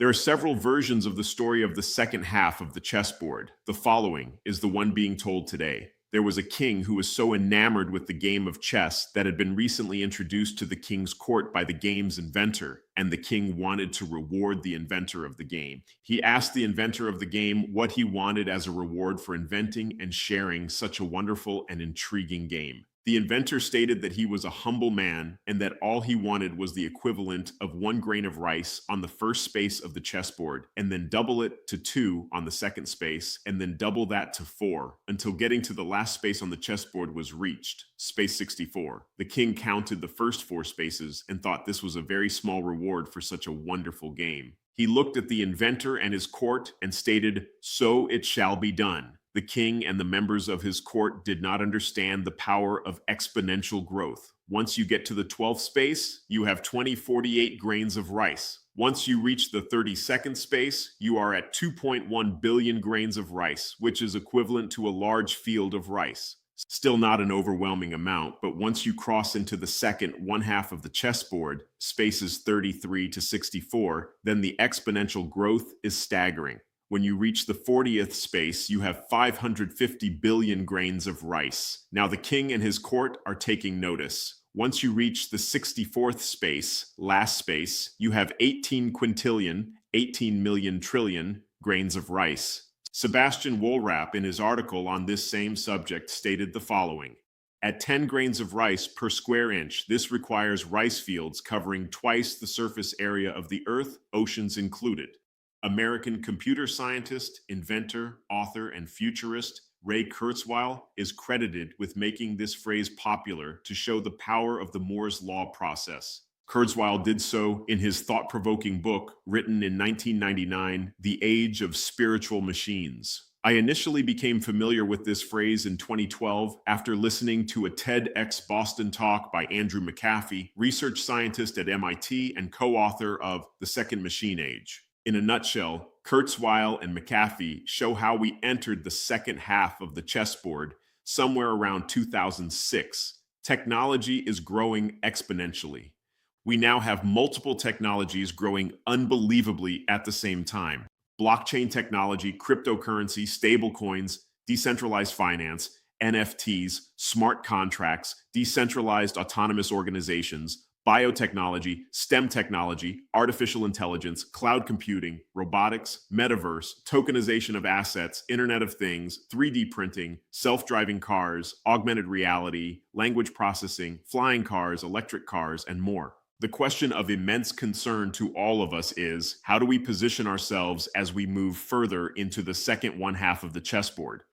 There are several versions of the story of the second half of the chessboard. The following is the one being told today. There was a king who was so enamored with the game of chess that had been recently introduced to the king's court by the game's inventor, and the king wanted to reward the inventor of the game. He asked the inventor of the game what he wanted as a reward for inventing and sharing such a wonderful and intriguing game. The inventor stated that he was a humble man and that all he wanted was the equivalent of 1 grain of rice on the first space of the chessboard, and then double it to 2 on the second space, and then double that to 4, until getting to the last space on the chessboard was reached, space 64. The king counted the first 4 spaces and thought this was a very small reward for such a wonderful game. He looked at the inventor and his court and stated, "So it shall be done." The king and the members of his court did not understand the power of exponential growth. Once you get to the 12th space, you have 2048 grains of rice. Once you reach the 32nd space, you are at 2.1 billion grains of rice, which is equivalent to a large field of rice. Still not an overwhelming amount, but once you cross into the second 1/2 of the chessboard, spaces 33 to 64, then the exponential growth is staggering. When you reach the 40th space, you have 550 billion grains of rice. Now the king and his court are taking notice. Once you reach the 64th space, last space, you have 18 quintillion, 18 million trillion grains of rice. Sebastian Wohlrap, in his article on this same subject, stated the following. At 10 grains of rice per square inch, this requires rice fields covering twice the surface area of the Earth, oceans included. American computer scientist, inventor, author, and futurist Ray Kurzweil is credited with making this phrase popular to show the power of the Moore's Law process. Kurzweil did so in his thought-provoking book written in 1999, The Age of Spiritual Machines. I initially became familiar with this phrase in 2012 after listening to a TEDx Boston talk by Andrew McAfee, research scientist at MIT and co-author of The Second Machine Age. In a nutshell, Kurzweil and McAfee show how we entered the second half of the chessboard somewhere around 2006. Technology is growing exponentially. We now have multiple technologies growing unbelievably at the same time. Blockchain technology, cryptocurrency, stablecoins, decentralized finance, NFTs, smart contracts, decentralized autonomous organizations, biotechnology, STEM technology, artificial intelligence, cloud computing, robotics, metaverse, tokenization of assets, Internet of Things, 3D printing, self-driving cars, augmented reality, language processing, flying cars, electric cars, and more. The question of immense concern to all of us is, how do we position ourselves as we move further into the second 1/2 of the chessboard?